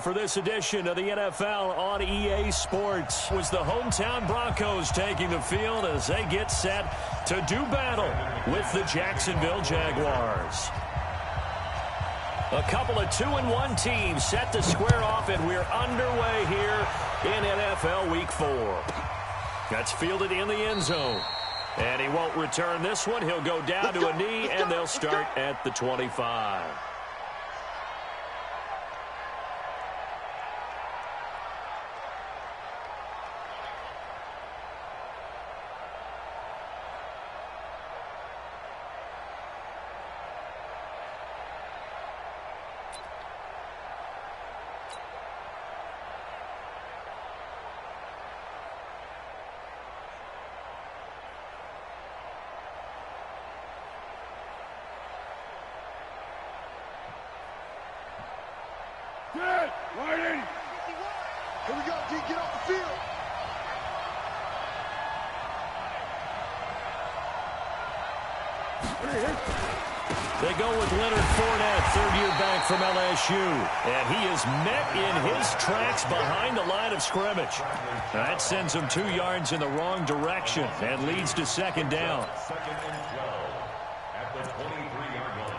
For this edition of the NFL on EA Sports was the hometown Broncos taking the field as they get set to do battle with the Jacksonville Jaguars. A couple of 2-1 teams set to square off, and we're underway here in NFL Week 4. That's fielded in the end zone. And he won't return this one. He'll go down to a knee, and they'll start at the 25. Good! Right in! Here we go, D. Get off the field! They go with Leonard Fournette, third-year back from LSU. And he is met in his tracks behind the line of scrimmage. That sends him 2 yards in the wrong direction and leads to second down. Second and 12 at the 23-yard line.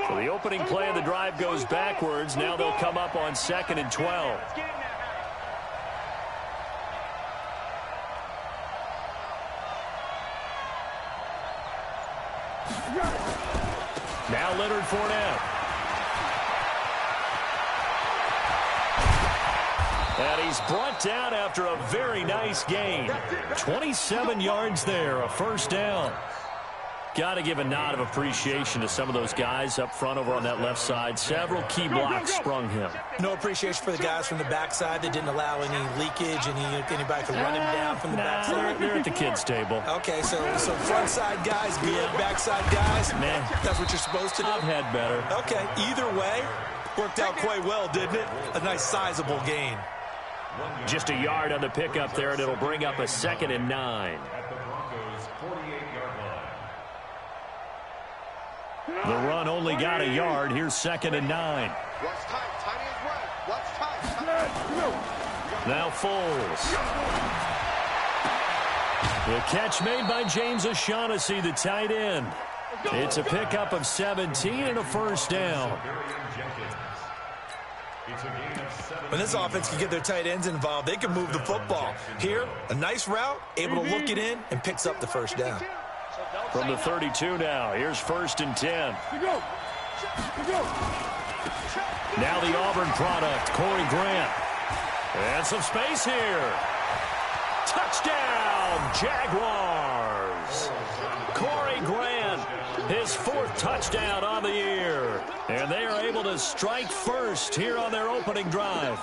So the opening play of the drive goes backwards. Now they'll come up on second and 12. Now Leonard Fournette. And he's brought down after a very nice gain. 27 yards there, a first down. Got to give a nod of appreciation to some of those guys up front over on that left side. Several key blocks sprung him. No appreciation for the guys from the backside that didn't allow any leakage, anybody could run him down from the backside. They're at the kids' table. Okay, so front side guys, good, backside guys. Nah. That's what you're supposed to do? I've had better. Okay, either way, worked out quite well, didn't it? A nice sizable gain. Just a yard on the pickup there, and it'll bring up a second and 9. At the Broncos' 48-yard line. The run only got a yard. Here's second and 9. Watch tight. Tight ends right. Watch tight. Now Foles. The catch made by James O'Shaughnessy, the tight end. It's a pickup of 17 and a first down. When this offense can get their tight ends involved, they can move the football. Here, a nice route, able to look it in, and picks up the first down. From the 32 now, here's first and 10. Now the Auburn product, Corey Grant. And some space here. Touchdown, Jaguars. Corey Grant, his 4th touchdown on the year. And they are able to strike first here on their opening drive.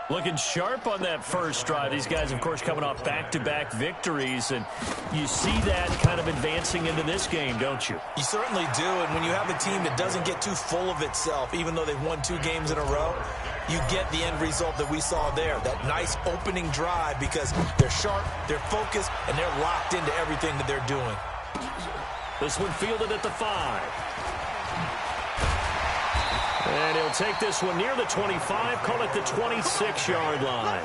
Looking sharp on that first drive. These guys, of course, coming off back-to-back victories, and you see that kind of advancing into this game, don't you? You certainly do, and when you have a team that doesn't get too full of itself, even though they've won 2 games in a row, you get the end result that we saw there, that nice opening drive, because they're sharp, they're focused, and they're locked into everything that they're doing. This one fielded at the 5. And he'll take this one near the 25, call it the 26-yard line.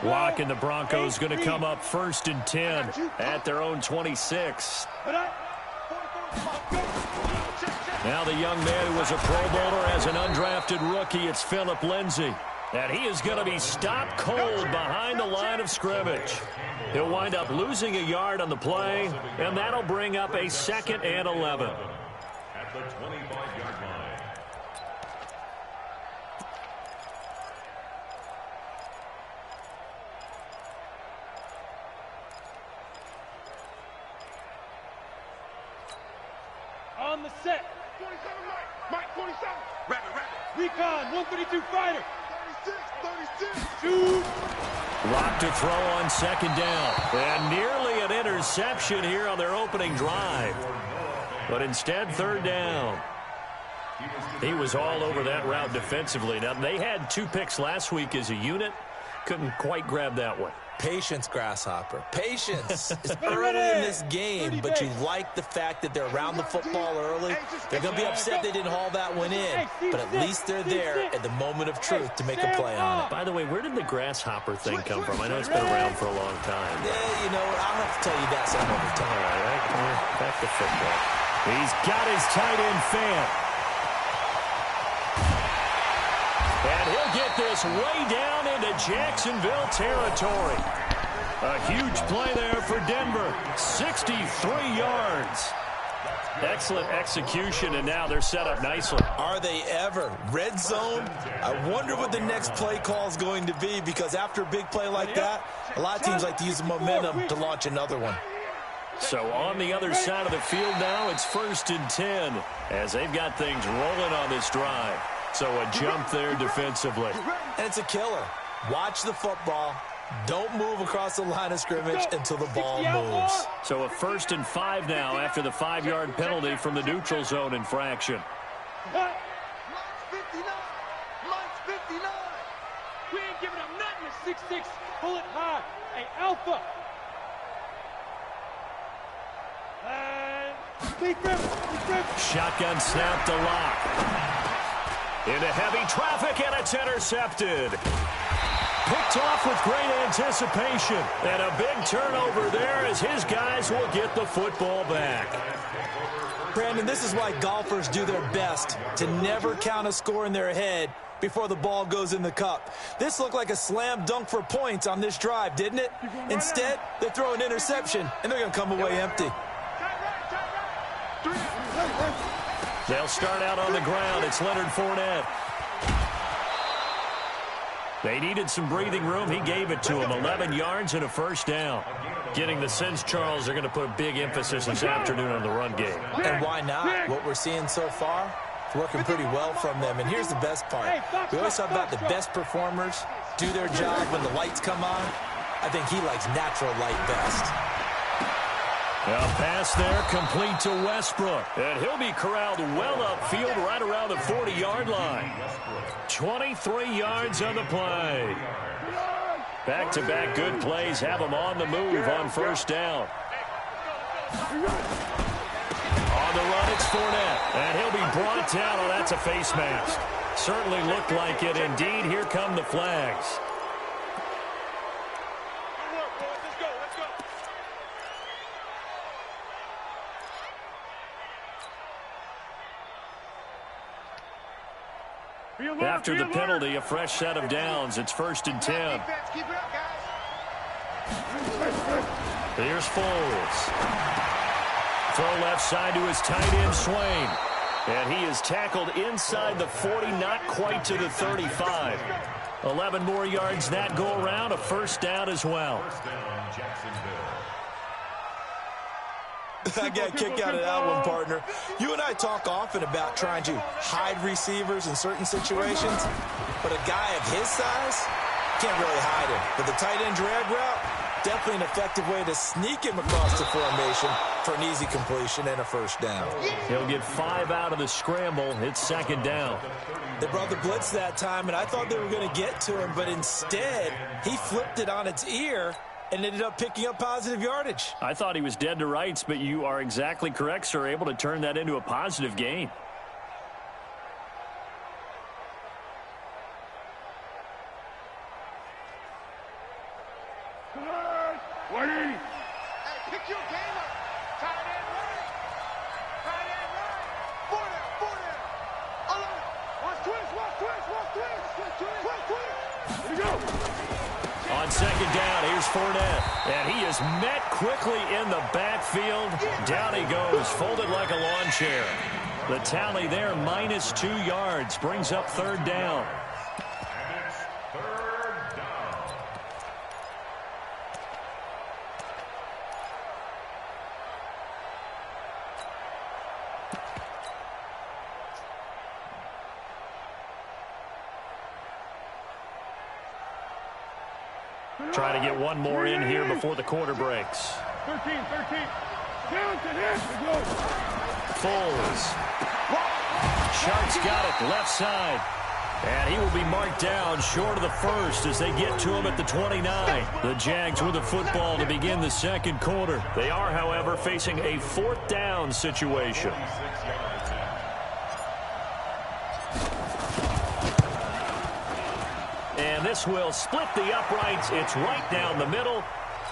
Lock, and the Broncos going to come up first and 10 at their own 26. Now the young man who was a Pro Bowler as an undrafted rookie, it's Phillip Lindsay. And he is going to be stopped cold behind the line of scrimmage. He'll wind up losing a yard on the play, and that'll bring up a second and 11. At the 25-yard line. On the set. 47 Mike. 47. Rapid. Recon, 132 fighter. 36. Shoot. Lock to throw on second down. And nearly an interception here on their opening drive. But instead, third down. He was all over that route defensively. Now, they had 2 picks last week as a unit. Couldn't quite grab that one. Patience, Grasshopper. Patience is early in this game, but you like the fact that they're around the football early. They're going to be upset they didn't haul that one in, but at least they're there at the moment of truth to make a play on it. By the way, where did the grasshopper thing come from? I know it's been around for a long time. Yeah, you know, I'll have to tell you that some other time. All right, back to football. He's got his tight end fan. And he'll get this way down into Jacksonville territory. A huge play there for Denver. 63 yards. Excellent execution, and now they're set up nicely. Are they ever? Red zone? I wonder what the next play call is going to be, because after a big play like that, a lot of teams like to use the momentum to launch another one. So on the other side of the field now, it's 1st and 10 as they've got things rolling on this drive. So a jump there defensively. And it's a killer. Watch the football. Don't move across the line of scrimmage until the ball moves. So a 1st and 5 now after the 5-yard penalty from the neutral zone infraction. Mine's 59. Mine's 59. We ain't giving up nothing at 6'6". Pull it high. Hey, Alpha. Shotgun snap to Lock. Into heavy traffic, and it's intercepted. Picked off with great anticipation. And a big turnover there as his guys will get the football back. Brandon, this is why golfers do their best to never count a score in their head before the ball goes in the cup. This looked like a slam dunk for points on this drive, didn't it? Instead, they throw an interception, and they're going to come away empty. They'll start out on the ground. It's Leonard Fournette. They needed some breathing room. He gave it to them. 11 yards and a 1st down. Getting the sense, Charles, they're going to put a big emphasis this afternoon on the run game. And why not? What we're seeing so far, it's working pretty well from them. And here's the best part. We always talk about the best performers do their job when the lights come on. I think he likes natural light best. A pass there complete to Westbrook. And he'll be corralled well upfield right around the 40-yard line. 23 yards on the play. Back-to-back good plays have him on the move on 1st down. On the run, it's Fournette. And he'll be brought down. Oh, that's a face mask. Certainly looked like it. Indeed, here come the flags. After the penalty, a fresh set of downs. It's 1st and 10. Here's Foles. Throw left side to his tight end, Swain. And he is tackled inside the 40, not quite to the 35. 11 more yards that go around, a 1st down as well. I got a kick out of that one, partner. You and I talk often about trying to hide receivers in certain situations, but a guy of his size can't really hide him. But the tight end drag route, definitely an effective way to sneak him across the formation for an easy completion and a 1st down. He'll get 5 out of the scramble. It's 2nd down. They brought the blitz that time, and I thought they were going to get to him, but instead, he flipped it on its ear and ended up picking up positive yardage. I thought he was dead to rights, but you are exactly correct, sir. Able to turn that into a positive gain. Hey, pick your game up. Tight end right. Tight end right. Fournette. Watch twist. Here we go. On 2nd down, here's Fournette. And he is met quickly in the backfield. Down he goes, folded like a lawn chair. The tally there, -2 yards, brings up 3rd down. Trying to get one more in here before the quarter breaks. 13. Down to him. Foles. Sharp's got it, left side. And he will be marked down short of the first as they get to him at the 29. The Jags with the football to begin the second quarter. They are, however, facing a 4th down situation. And this will split the uprights. It's right down the middle.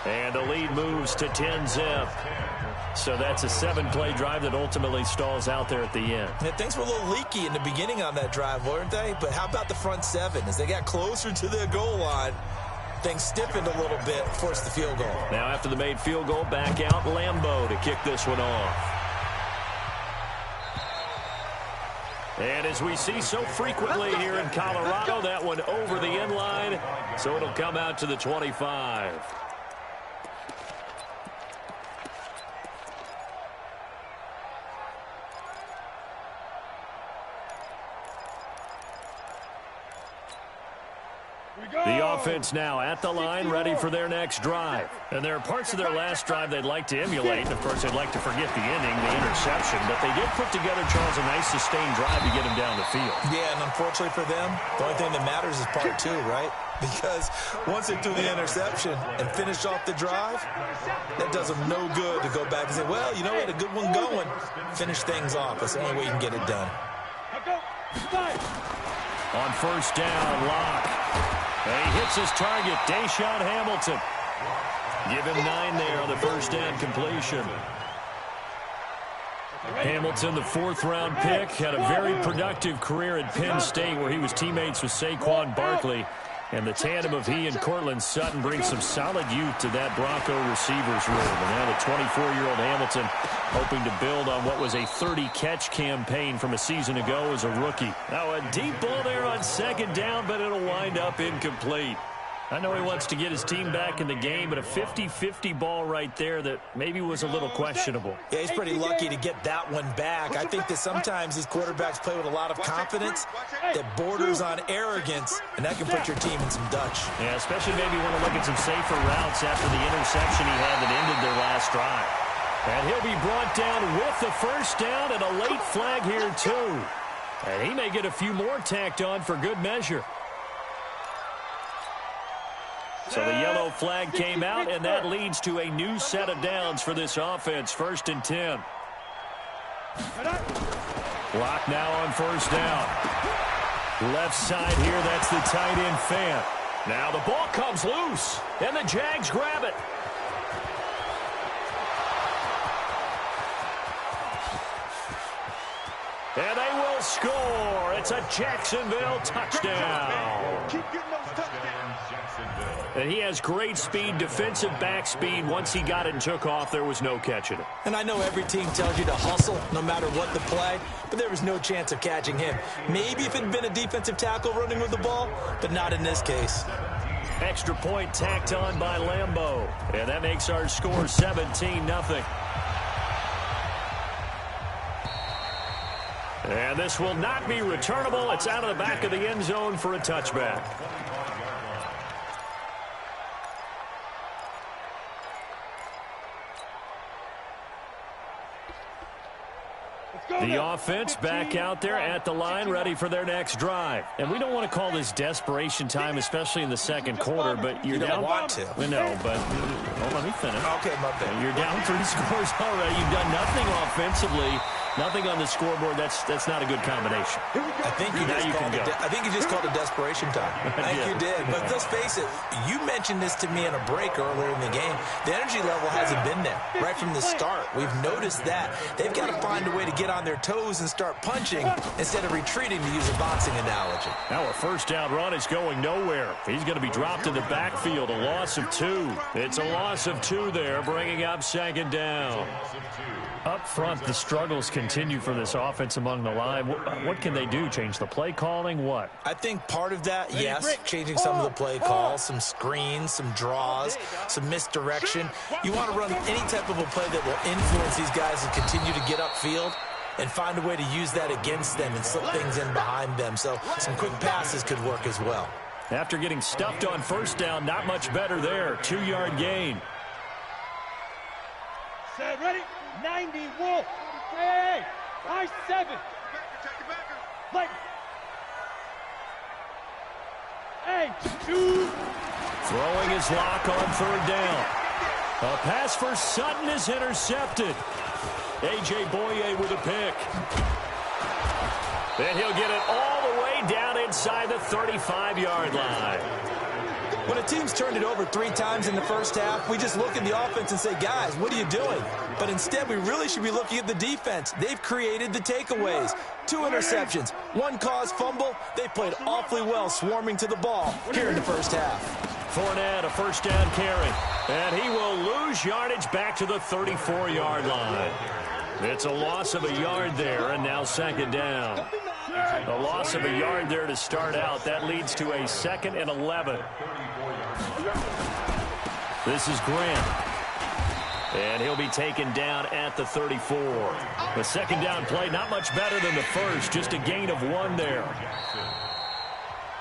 And the lead moves to 10-zip. So that's a 7-play drive that ultimately stalls out there at the end. Yeah, things were a little leaky in the beginning on that drive, weren't they? But how about the front 7? As they got closer to their goal line, things stiffened a little bit, forced the field goal. Now after the made field goal, back out Lambeau to kick this one off. And as we see so frequently here in Colorado, that one over the end line, so it'll come out to the 25. The offense now at the line, ready for their next drive. And there are parts of their last drive they'd like to emulate. And, of course, they'd like to forget the inning, the interception. But they did put together, Charles, a nice sustained drive to get him down the field. Yeah, and unfortunately for them, the only thing that matters is part 2, right? Because once they threw the interception and finished off the drive, that does them no good to go back and say, well, you know what, a good one going. Finish things off. That's the only way you can get it done. On first down, Locke. And he hits his target, Deshaun Hamilton. Give him 9 there on the first down completion. Hamilton, the 4th-round pick, had a very productive career at Penn State where he was teammates with Saquon Barkley. And the tandem of he and Cortland Sutton brings some solid youth to that Bronco receivers room. And now the 24-year-old Hamilton hoping to build on what was a 30-catch campaign from a season ago as a rookie. Now a deep ball there on second down, but it'll wind up incomplete. I know he wants to get his team back in the game, but a 50-50 ball right there that maybe was a little questionable. Yeah, he's pretty lucky to get that one back. I think that sometimes these quarterbacks play with a lot of confidence that borders on arrogance, and that can put your team in some Dutch. Yeah, especially maybe want to look at some safer routes after the interception he had that ended their last drive. And he'll be brought down with the first down and a late flag here, too. And he may get a few more tacked on for good measure. So the yellow flag came out, and that leads to a new set of downs for this offense. 1st and 10. Lock now on first down. Left side here, that's the tight end Fant. Now the ball comes loose, and the Jags grab it. And they will score. It's a Jacksonville touchdown. Keep getting those touchdowns. And he has great speed, defensive back speed. Once he got it and took off, there was no catching it. And I know every team tells you to hustle no matter what the play, but there was no chance of catching him. Maybe if it had been a defensive tackle running with the ball, but not in this case. Extra point tacked on by Lambeau. And that makes our score 17-0. And this will not be returnable. It's out of the back of the end zone for a touchback. The offense back out there at the line, ready for their next drive. And we don't want to call this desperation time, especially in the second quarter, but you're down. You don't want to. No, but let me finish. Okay, my bad. You're down 3 scores already. You've done nothing offensively. Nothing on the scoreboard. That's not a good combination. I think you just called it desperation time. I think you did. But let's face it, you mentioned this to me in a break earlier in the game. The energy level hasn't been there right from the start. We've noticed that. They've got to find a way to get on their toes and start punching instead of retreating, to use a boxing analogy. Now a first down run is going nowhere. He's going to be dropped in the backfield. A loss of 2. It's a loss of 2 there, bringing up second down. Up front, the struggles continue for this offense among the line. What can they do? Change the play calling? What? I think part of that, yes, changing some of the play calls, some screens, some draws, some misdirection. You want to run any type of a play that will influence these guys to continue to get upfield and find a way to use that against them and slip things in behind them. So some quick passes could work as well. After getting stuffed on first down, not much better there. 2-yard gain. Set, ready? 90 Wolf. Hey, I 7. Throwing his lock on third down. A pass for Sutton is intercepted. A.J. Boye with a pick. And he'll get it all the way down inside the 35-yard line. When a team's turned it over 3 times in the first half, we just look at the offense and say, guys, what are you doing? But instead, we really should be looking at the defense. They've created the takeaways. 2 interceptions, 1 caused fumble. They played awfully well swarming to the ball here in the first half. Fournette, a first down carry. And he will lose yardage back to the 34-yard line. It's a loss of a yard there, and now second down. A loss of a yard there to start out. That leads to a 2nd and 11. This is Grant. And he'll be taken down at the 34. The second down play, not much better than the first, just a gain of 1 there.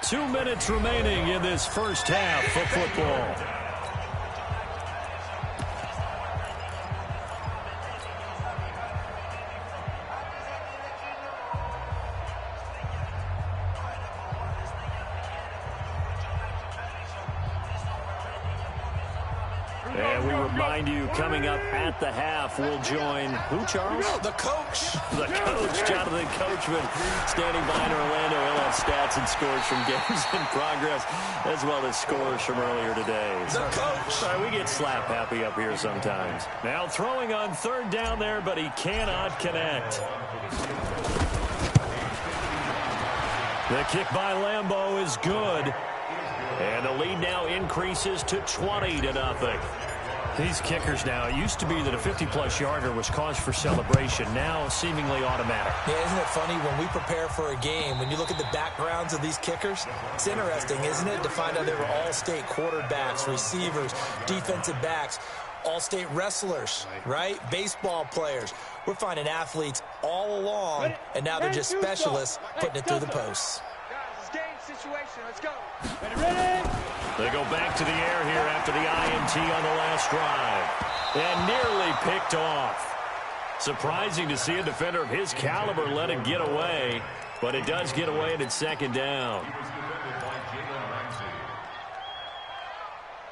2 minutes remaining in this first half of football. And we remind you, coming up at the half, we'll join who, Charles? The coach. The coach, Jonathan Coachman, standing by in Orlando. He'll have stats and scores from games in progress, as well as scores from earlier today. The coach. Sorry, we get slap happy up here sometimes. Now throwing on third down there, but he cannot connect. The kick by Lambeau is good. And the lead now increases to 20-0. These kickers now, it used to be that a 50-plus yarder was cause for celebration. Now seemingly automatic. Yeah, isn't it funny when we prepare for a game, when you look at the backgrounds of these kickers, it's interesting, isn't it, to find out they were all-state quarterbacks, receivers, defensive backs, all-state wrestlers, right? Baseball players. We're finding athletes all along, and now they're just specialists putting it through the posts. Situation. Let's go. Ready? They go back to the air here after the INT on the last drive. And nearly picked off. Surprising to see a defender of his caliber let it get away. But it does get away and it's second down.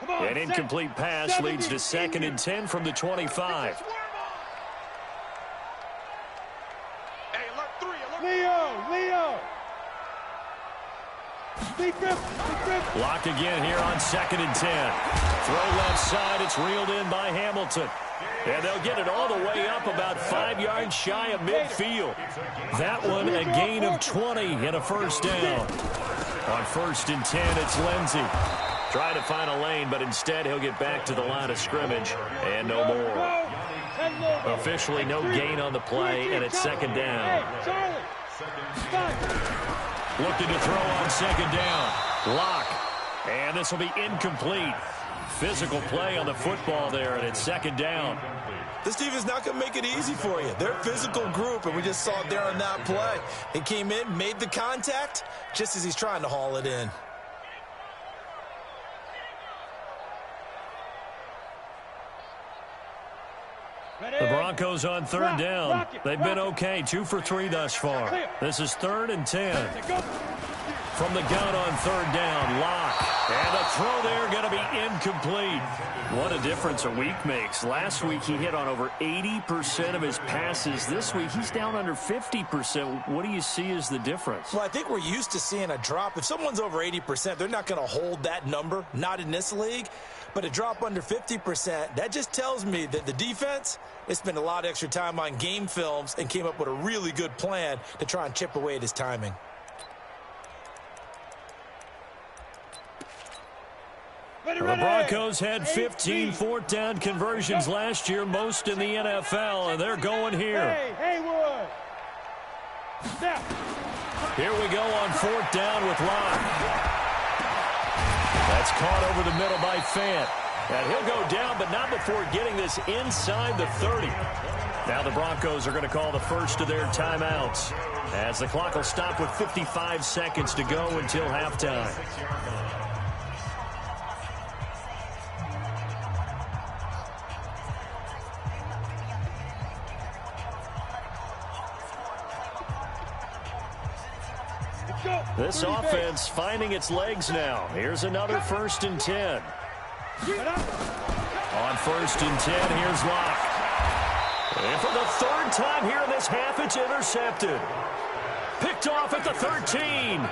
An incomplete pass leads to 2nd and 10 from the 25. Hey, alert 3, alert. Leo. Blocked again here on 2nd and 10. Throw left side. It's reeled in by Hamilton. And they'll get it all the way up about 5 yards shy of midfield. That one a gain of 20 and a first down. On 1st and 10, it's Lindsey. Trying to find a lane, but instead he'll get back to the line of scrimmage and no more. Officially no gain on the play, and it's second down. Looking to throw on second down. Lock. And this will be incomplete. Physical play on the football there, and it's second down. This team is not going to make it easy for you. They're a physical group, and we just saw it there on that play. He came in, made the contact, just as he's trying to haul it in. The Broncos on third down. They've been okay, 2 for 3 thus far. This is 3rd and 10. From the gun on third down, Lock. And the throw there going to be incomplete. What a difference a week makes. Last week he hit on over 80% of his passes. This week he's down under 50%. What do you see as the difference? Well, I think we're used to seeing a drop. If someone's over 80%, they're not going to hold that number, not in this league. But a drop under 50%, that just tells me that the defense, they spent a lot of extra time on game films and came up with a really good plan to try and chip away at his timing. The Broncos had 15 fourth down conversions last year, most in the NFL, and they're going here. Here we go on fourth down with Locke. That's caught over the middle by Fant. And he'll go down, but not before getting this inside the 30. Now the Broncos are going to call the first of their timeouts, as the clock will stop with 55 seconds to go until halftime. This offense finding its legs now. Here's another 1st and 10. On 1st and 10, here's Locke. And for the 3rd time here in this half, it's intercepted. Picked off at the 13.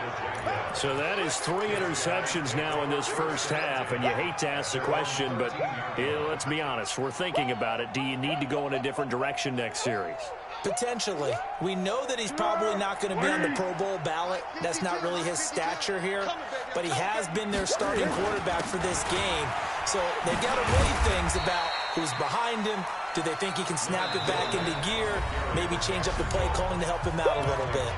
So that is 3 interceptions now in this first half. And you hate to ask the question, but let's be honest. We're thinking about it. Do you need to go in a different direction next series? Potentially. We know that he's probably not going to be on the Pro Bowl ballot. That's not really his stature here. But he has been their starting quarterback for this game. So they've got to weigh things about who's behind him. Do they think he can snap it back into gear? Maybe change up the play calling to help him out a little bit.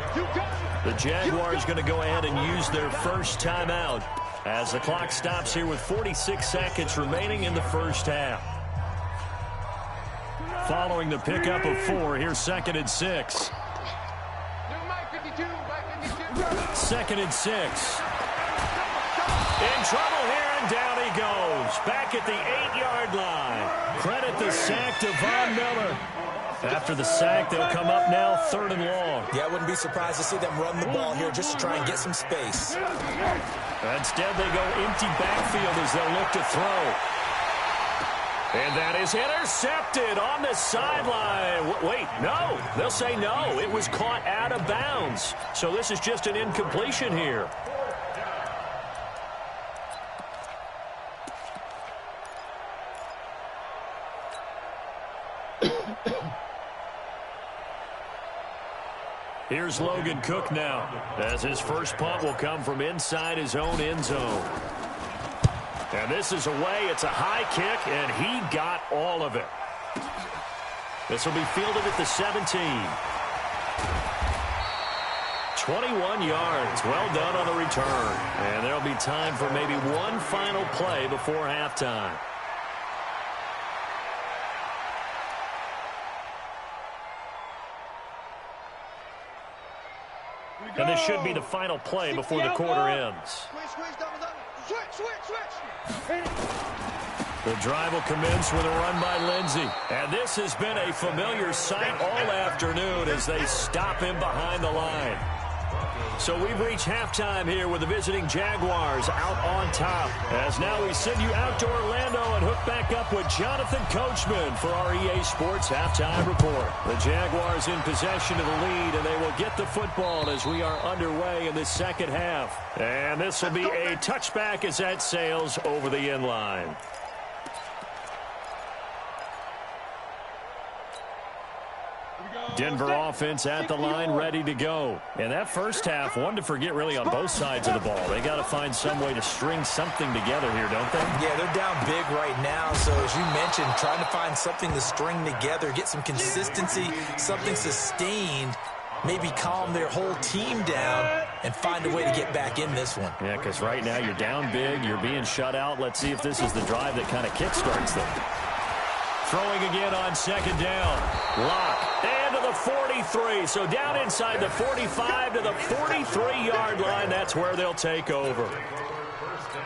The Jaguars going to go ahead and use their first timeout as the clock stops here with 46 seconds remaining in the first half. Following the pickup of 4, here's 2nd and 6. 2nd and 6. In trouble here, and down he goes. Back at the 8-yard line. Credit the sack to Von Miller. After the sack, they'll come up now 3rd and long. Yeah, I wouldn't be surprised to see them run the ball here just to try and get some space. Instead, they go empty backfield as they'll look to throw. And that is intercepted on the sideline. Wait, no. They'll say no. It was caught out of bounds. So this is just an incompletion here. Here's Logan Cook now, as his first punt will come from inside his own end zone. And this is away. It's a high kick, and he got all of it. This will be fielded at the 17. 21 yards. Well done on the return. And there'll be time for maybe one final play before halftime. And this should be the final play before the quarter ends. The drive will commence with a run by Lindsey. And this has been a familiar sight all afternoon as they stop him behind the line. So we've reached halftime here with the visiting Jaguars out on top. As now we send you out to Orlando and hook back up with Jonathan Coachman for our EA Sports Halftime Report. The Jaguars in possession of the lead, and they will get the football as we are underway in the second half. And this will be a touchback as that sails over the end line. Denver offense at the line, ready to go. And that first half, one to forget really on both sides of the ball. They got to find some way to string something together here, don't they? Yeah, they're down big right now. So as you mentioned, trying to find something to string together, get some consistency, something sustained, maybe calm their whole team down and find a way to get back in this one. Yeah, because right now you're down big, you're being shut out. Let's see if this is the drive that kind of kickstarts them. Throwing again on second down. Lock. And to the 43. So down inside the 45 to the 43-yard line. That's where they'll take over.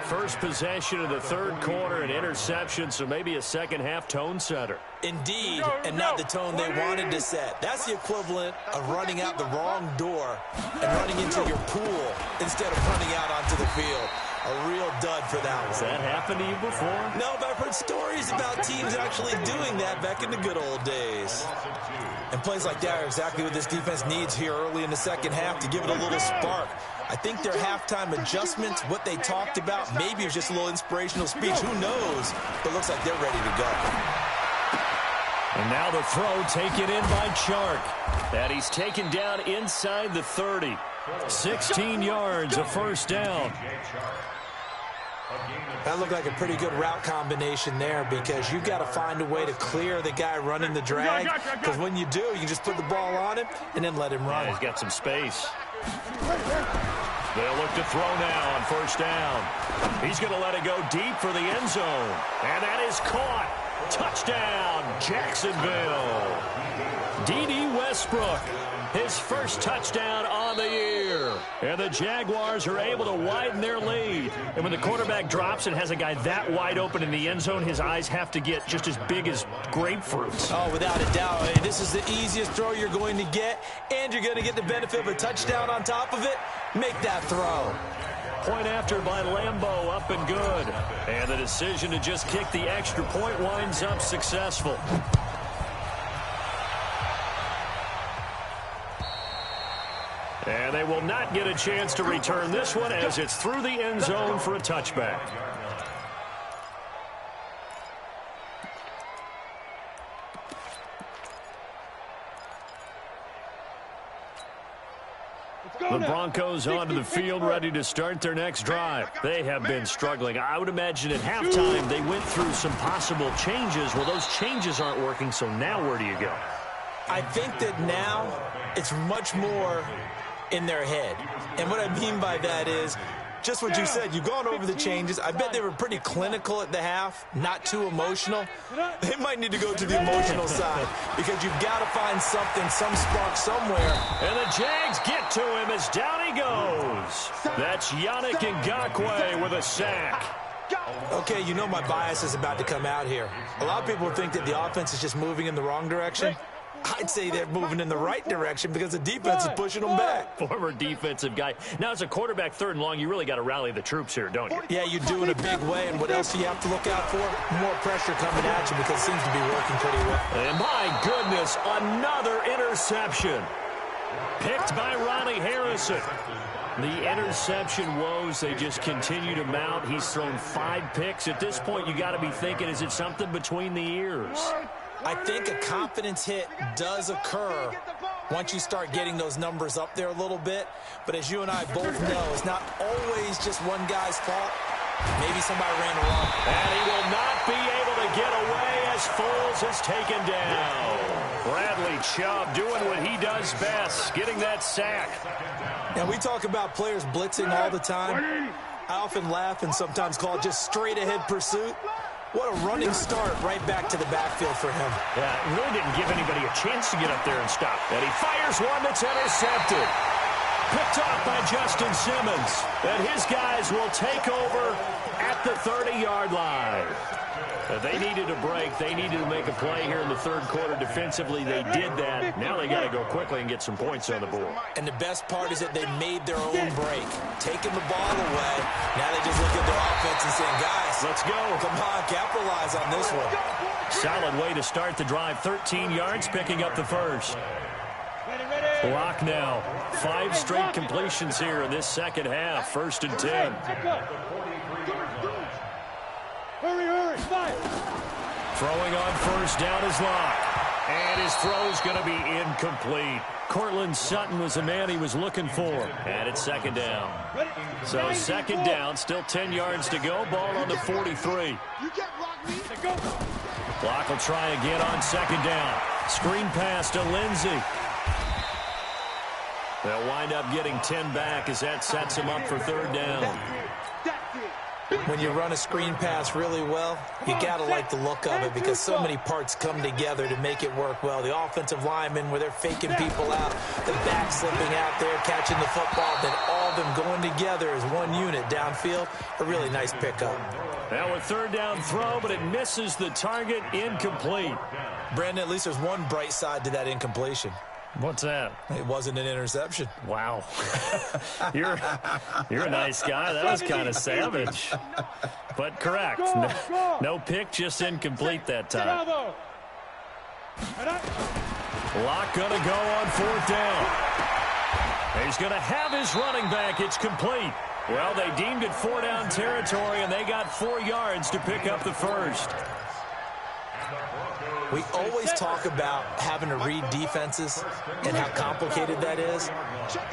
First possession of the third quarter, an interception, so maybe a second-half tone setter. Indeed, and not the tone they wanted to set. That's the equivalent of running out the wrong door and running into your pool instead of running out onto the field. A real dud for that one. Has that happened to you before? No, but I've heard stories about teams actually doing that back in the good old days. And plays like that are exactly what this defense needs here early in the second half to give it a little spark. I think their halftime adjustments, what they talked about, maybe it was just a little inspirational speech. Who knows? But it looks like they're ready to go. And now the throw taken in by Chark. And he's taken down inside the 30. 16 yards, a first down. That looked like a pretty good route combination there because you've got to find a way to clear the guy running the drag. Because when you do, you can just put the ball on him and then let him run. Yeah, he's got some space. They'll look to throw now on first down. He's going to let it go deep for the end zone. And that is caught. Touchdown, Jacksonville. D.D. Westbrook, his first touchdown on the year. And the Jaguars are able to widen their lead. And when the quarterback drops and has a guy that wide open in the end zone, his eyes have to get just as big as grapefruits. Oh, without a doubt. This is the easiest throw you're going to get, and you're going to get the benefit of a touchdown on top of it. make that throw. Point after by Lambeau, up and good. And the decision to just kick the extra point winds up successful. And they will not get a chance to return this one as it's through the end zone for a touchback. The Broncos onto the field, ready to start their next drive. They have been struggling. I would imagine at halftime they went through some possible changes. Well, those changes aren't working, so now where do you go? I think that now it's much more in their head. And what I mean by that is just what you said. You've gone over the changes. I bet they were pretty clinical at the half, not too emotional. They might need to go to the emotional side because you've got to find something, some spark somewhere. And the Jags get to him as down he goes. That's Yannick Ngakoue with a sack. Okay, you know my bias is about to come out here. A lot of people think that the offense is just moving in the wrong direction. I'd say they're moving in the right direction because the defense is pushing them back. Former defensive guy. Now, as a quarterback, 3rd and long, you really got to rally the troops here, don't you? Yeah, you do in a big way. And what else do you have to look out for? More pressure coming at you because it seems to be working pretty well. And my goodness, another interception. Picked by Ronnie Harrison. The interception woes, they just continue to mount. He's thrown 5 picks. At this point, you got to be thinking, is it something between the ears? I think a confidence hit does occur once you start getting those numbers up there a little bit. But as you and I both know, it's not always just one guy's fault. Maybe somebody ran wrong. And he will not be able to get away as Foles is taken down. Bradley Chubb doing what he does best, getting that sack. Now, we talk about players blitzing all the time. I often laugh and sometimes call it just straight-ahead pursuit. What a running start right back to the backfield for him. Yeah, it really didn't give anybody a chance to get up there and stop. And he fires one that's intercepted. Picked off by Justin Simmons. And his guys will take over at the 30-yard line. They needed a break. They needed to make a play here in the 3rd quarter. Defensively, they did that. Now they got to go quickly and get some points on the board. And the best part is that they made their own break. Taking the ball away. Now they just look at their offense and saying, guys, let's go. Come on, capitalize on this one. Solid way to start the drive. 13 yards, picking up the first. Clock now. 5 straight completions here in this second half. 1st and 10. Hurry, fire! Throwing on 1st down is Locke. And his throw's going to be incomplete. Cortland Sutton was the man he was looking for. And it's 2nd down. So 2nd down, still 10 yards to go. Ball on the 43. Locke will try again on 2nd down. Screen pass to Lindsey. They'll wind up getting 10 back as that sets him up for 3rd down. When you run a screen pass really well, you got to like the look of it because so many parts come together to make it work well. The offensive linemen, where they're faking people out, the back slipping out there, catching the football, then all of them going together as one unit downfield. A really nice pickup. Now a 3rd down throw, but it misses the target, incomplete. Brandon, at least there's one bright side to that incompletion. What's that? It wasn't an interception. Wow. You're a nice guy. That was kind of savage. But correct. No pick, just incomplete that time. Locke going to go on 4th down. He's going to have his running back. It's complete. Well, they deemed it 4 down territory, and they got 4 yards to pick up the first. We always talk about having to read defenses and how complicated that is.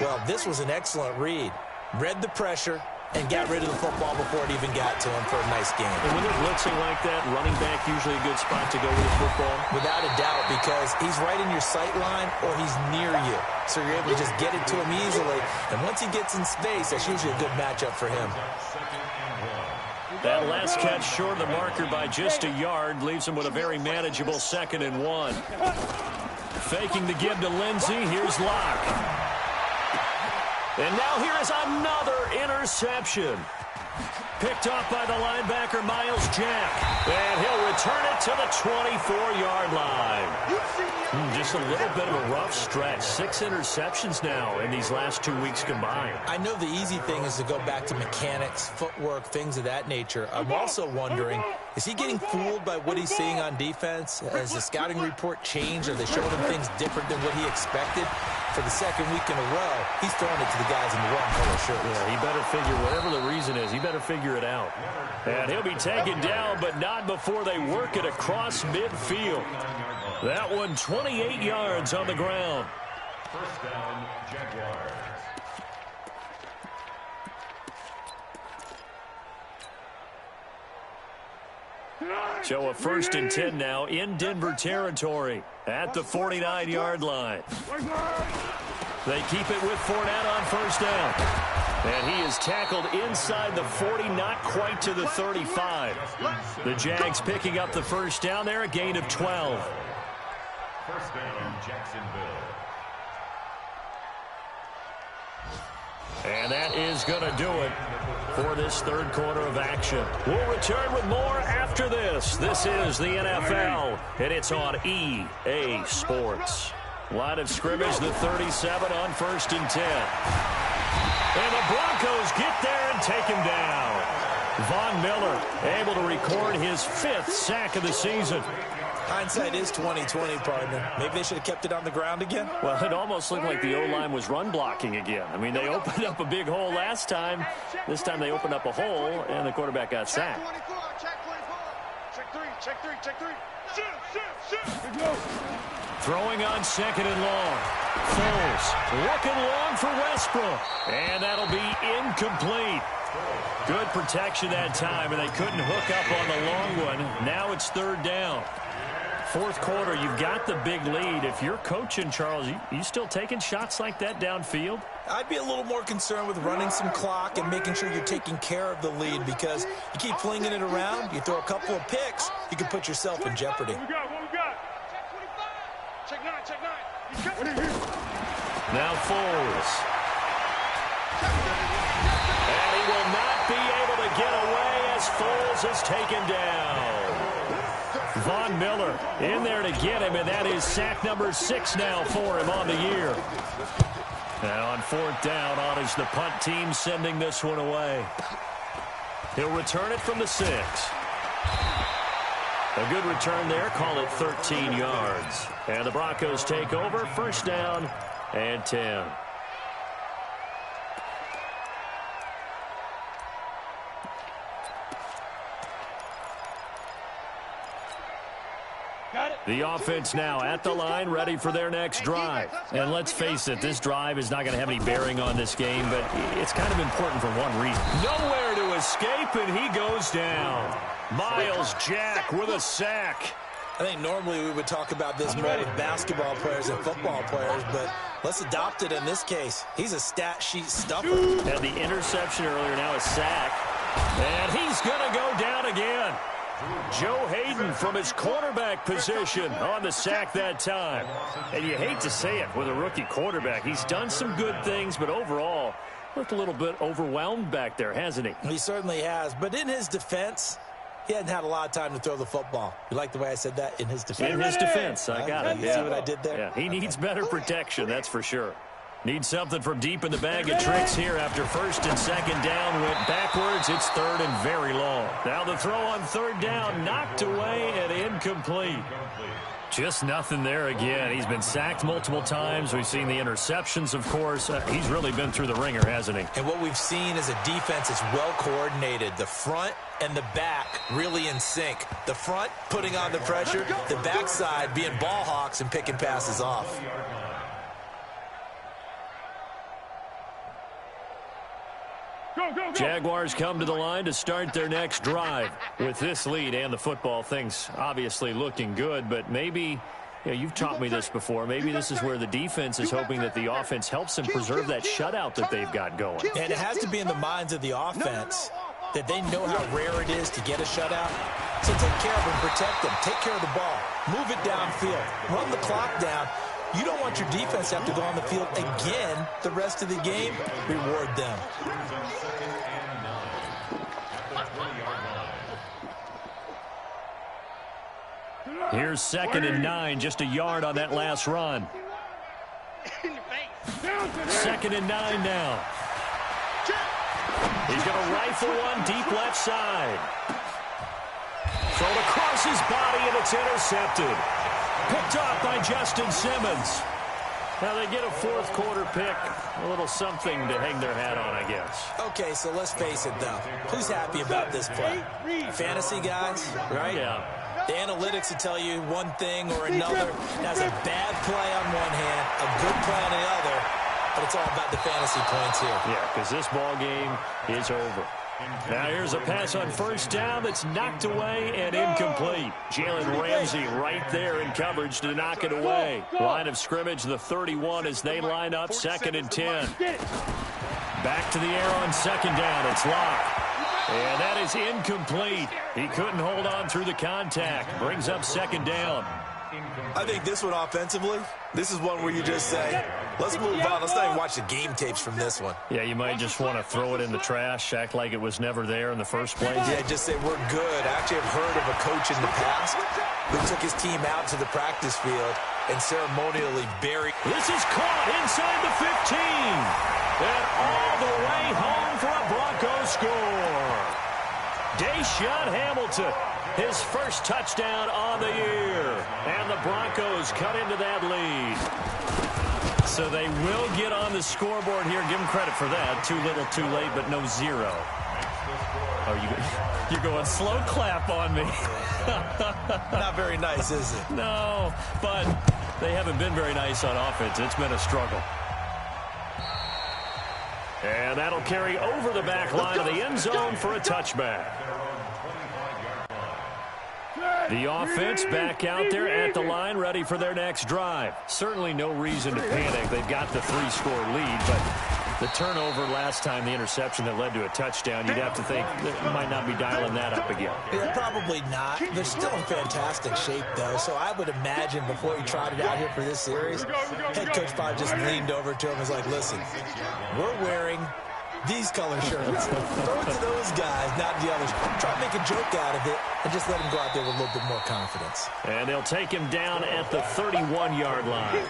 Well, this was an excellent read. Read the pressure and got rid of the football before it even got to him for a nice game. And when they're blitzing like that, running back usually a good spot to go with the football? Without a doubt, because he's right in your sight line or he's near you. So you're able to just get it to him easily. And once he gets in space, that's usually a good matchup for him. That last catch short of the marker by just a yard leaves him with a very manageable 2nd and 1. Faking the give to Lindsey. Here's Locke. And now here is another interception. picked off by the linebacker, Miles Jack. And he'll return it to the 24-yard line. Just a little bit of a rough stretch. 6 interceptions now in these last 2 weeks combined. I know the easy thing is to go back to mechanics, footwork, things of that nature. I'm also wondering, is he getting fooled by what he's seeing on defense? Has the scouting report changed? Are they showing him things different than what he expected? For the second week in a row, he's throwing it to the guys in the wrong color shirts. Yeah, he better figure, whatever the reason is, he better figure it out. And he'll be taken down, but not before they work it across midfield. That one, 28 yards on the ground. First down, Jaguars. So a 1st and 10 now in Denver territory at the 49-yard line. They keep it with Fournette on 1st down. And he is tackled inside the 40, not quite to the 35. The Jags picking up the 1st down there, a gain of 12. First down, Jacksonville. And that is going to do it for this 3rd quarter of action. We'll return with more after this. This is the NFL, and it's on EA Sports. Line of scrimmage, the 37 on 1st and 10. And the Broncos get there and take him down. Von Miller able to record his 5th sack of the season. Hindsight is 20/20, partner. Maybe they should have kept it on the ground again. Well, it almost looked like the O-line was run blocking again. I mean, they opened up a big hole last time. This time they opened up a hole, and the quarterback got sacked. Check 3. Shoot. Throwing on 2nd and long. Foles looking long for Westbrook. And that'll be incomplete. Good protection that time, and they couldn't hook up on the long one. Now it's 3rd down. 4th quarter, you've got the big lead. If you're coaching, Charles, you still taking shots like that downfield? I'd be a little more concerned with running some clock and making sure you're taking care of the lead, because you keep flinging it around, you throw a couple of picks, you can put yourself in jeopardy. What we got? Check 9. Now Foles. And he will not be able to get away as Foles is taken down. Von Miller in there to get him, and that is sack number 6 now for him on the year. And on 4th down, on is the punt team sending this one away. He'll return it from the 6. A good return there, call it 13 yards. And the Broncos take over, 1st down and 10. The offense now at the line, ready for their next drive. And let's face it, this drive is not going to have any bearing on this game, but it's kind of important for one reason. Nowhere to escape, and he goes down. Miles Jack with a sack. I think normally we would talk about this more with basketball players and football players, but let's adopt it in this case. He's a stat sheet stuffer. Had the interception earlier, now a sack. And he's going to go down again. Joe Hayden from his quarterback position on the sack that time. And you hate to say it with a rookie quarterback. He's done some good things, but overall, looked a little bit overwhelmed back there, hasn't he? He certainly has. But in his defense, he hadn't had a lot of time to throw the football. You like the way I said that? In his defense? In his defense, I got it. You see what I did there? Yeah, he needs better protection, that's for sure. Needs something from deep in the bag of tricks here after 1st and 2nd down. Went backwards. It's 3rd and very long. Now the throw on 3rd down, knocked away and incomplete. Just nothing there again. He's been sacked multiple times. We've seen the interceptions, of course. He's really been through the ringer, hasn't he? And what we've seen is a defense that's well coordinated. The front and the back really in sync. The front putting on the pressure. The backside being ball hawks and picking passes off. Jaguars come to the line to start their next drive. With this lead and the football, things obviously looking good, but maybe, you've taught me this before, maybe this is where the defense is hoping that the offense helps them preserve that shutout that they've got going. And it has to be in the minds of the offense that they know how rare it is to get a shutout. So take care of them, protect them, take care of the ball, move it downfield, run the clock down. You don't want your defense to have to go on the field again the rest of the game. Reward them. Here's 2nd and 9, just a yard on that last run. 2nd and 9 now. He's going to rifle one deep left side. Thrown across his body, and it's intercepted. Picked off by Justin Simmons. Now they get a fourth quarter pick. A little something to hang their hat on, I guess. Okay, so let's face it, though. Who's happy about this play? Fantasy guys, right? Yeah. The analytics will tell you one thing or another. That's a bad play on one hand, a good play on the other, but it's all about the fantasy points here. Yeah, because this ball game is over. Now here's a pass on first down that's knocked away and incomplete. Jalen Ramsey right there in coverage to knock it away. Line of scrimmage, the 31 as they line up, 2nd and 10. Back to the air on 2nd down. It's Locke. And that is incomplete. He couldn't hold on through the contact. Brings up 2nd down. I think this one offensively, this is one where you just say, let's move on. Let's not even watch the game tapes from this one. Yeah, you might just want to throw it in the trash, act like it was never there in the first place. Yeah, just say we're good. I actually have heard of a coach in the past who took his team out to the practice field and ceremonially buried. This is caught inside the 15. And all the way home for a Broncos score. Deshaun Hamilton, his first touchdown on the year. And the Broncos cut into that lead. So they will get on the scoreboard here. Give them credit for that. Too little, too late, but no zero. Oh, you're going slow clap on me. Not very nice, is it? No, but they haven't been very nice on offense. It's been a struggle. And that'll carry over the back line of the end zone for a touchback. The offense back out there at the line, ready for their next drive. Certainly no reason to panic. They've got the 3-score lead, but the turnover last time, the interception that led to a touchdown, you'd have to think they might not be dialing that up again. Yeah, probably not. They're still in fantastic shape, though, so I would imagine before he trotted out here for this series, head coach probably just leaned over to him and was like, listen, we're wearing these color shirts. Throw it to those guys, not the others. Try to make a joke out of it and just let him go out there with a little bit more confidence. And they'll take him down at the 31-yard line.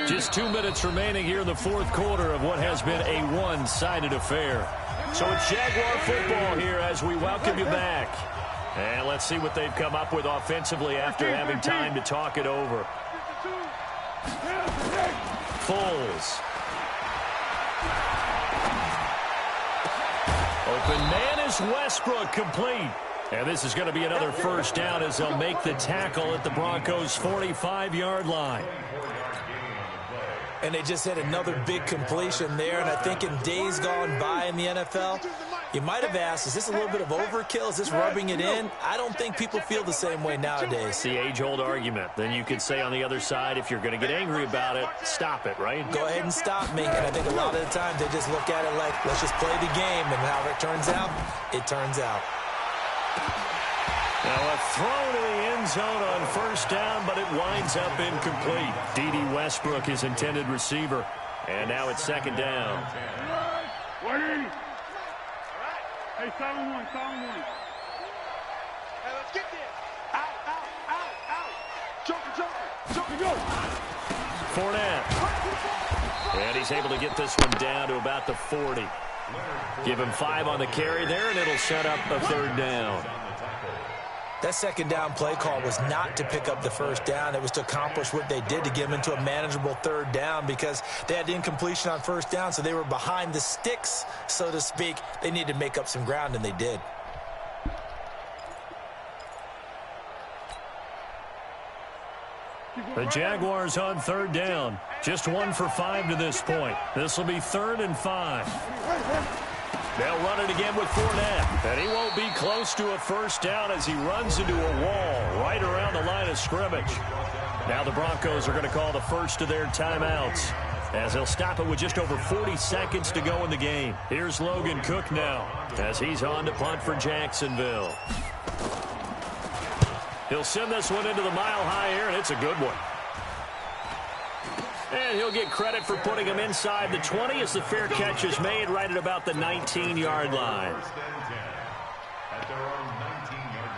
Just 2 minutes remaining here in the fourth quarter of what has been a one-sided affair. So it's Jaguar football here as we welcome you back. And let's see what they've come up with offensively after having time to talk it over. Foles. Open man is Westbrook, complete. And this is going to be another first down as they'll make the tackle at the Broncos' 45-yard line. And they just had another big completion there. And I think in days gone by in the NFL, you might have asked, is this a little bit of overkill? Is this rubbing it in? I don't think people feel the same way nowadays. It's the age-old argument. Then you could say on the other side, if you're going to get angry about it, stop it, right? Go ahead and stop me. And I think a lot of the times they just look at it like, let's just play the game. And however it turns out, it turns out. Now a throw to the end zone on first down, but it winds up incomplete. D.D. Westbrook, his intended receiver. And now it's 2nd down. Hey, 7-1, 7-1. Hey, let's get there. Out. Jump, go. Fournette. And he's able to get this one down to about the 40. Give him 5 on the carry there, and it'll set up a 3rd down. That 2nd down play call was not to pick up the first down. It was to accomplish what they did to get them into a manageable 3rd down because they had incompletion on first down, so they were behind the sticks, so to speak. They needed to make up some ground, and they did. The Jaguars on 3rd down. Just 1 for 5 to this point. This will be 3rd and 5. They'll run it again with Fournette. And he won't be close to a first down as he runs into a wall right around the line of scrimmage. Now the Broncos are going to call the first of their timeouts as they'll stop it with just over 40 seconds to go in the game. Here's Logan Cook now as he's on to punt for Jacksonville. He'll send this one into the mile high air, and it's a good one. And he'll get credit for putting him inside the 20 as the fair catch is made right at about the 19-yard line. At their own 19-yard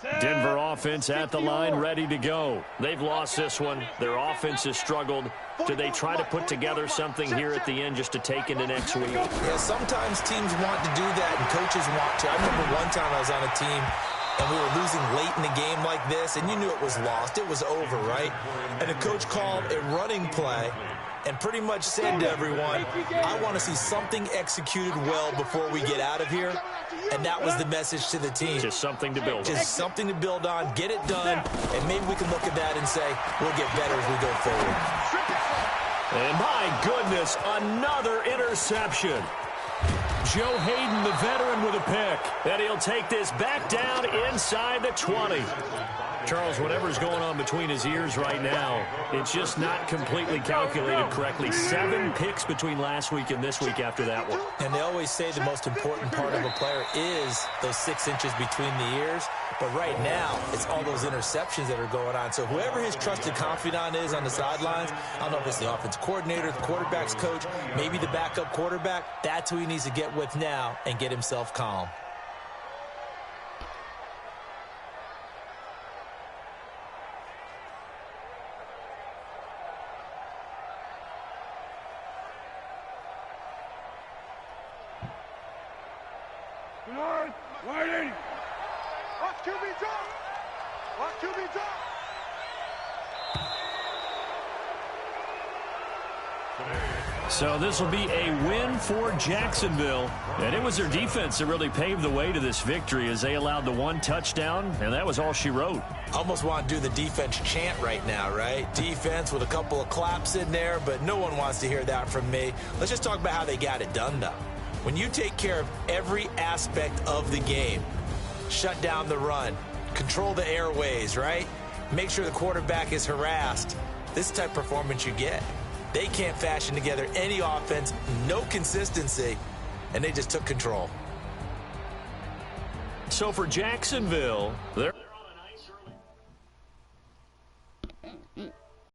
line. Denver offense at the line, ready to go. They've lost this one. Their offense has struggled. Do they try to put together something here at the end just to take into next week? Yeah, sometimes teams want to do that and coaches want to. I remember one time I was on a team and we were losing late in the game like this, and you knew it was lost. It was over, right? And the coach called a running play and pretty much said to everyone, I want to see something executed well before we get out of here. And that was the message to the team. Just something to build on. Just something to build on, get it done, and maybe we can look at that and say, we'll get better as we go forward. And my goodness, another interception. Joe Hayden, the veteran, with a pick. And he'll take this back down inside the 20. Charles, whatever's going on between his ears right now, it's just not completely calculated correctly. 7 picks between last week and this week after that one. And they always say the most important part of a player is those 6 inches between the ears. But right now, it's all those interceptions that are going on. So whoever his trusted confidant is on the sidelines, I don't know if it's the offense coordinator, the quarterback's coach, maybe the backup quarterback, that's who he needs to get with now and get himself calm. Widen. Watch QB drop. Watch QB drop. So this will be a win for Jacksonville. And it was their defense that really paved the way to this victory as they allowed the 1 touchdown, and that was all she wrote. Almost want to do the defense chant right now, right? Defense with a couple of claps in there, but no one wants to hear that from me. Let's just talk about how they got it done, though. When you take care of every aspect of the game, shut down the run, control the airways, right? Make sure the quarterback is harassed. This type of performance you get. They can't fashion together any offense, no consistency, and they just took control. So for Jacksonville, they're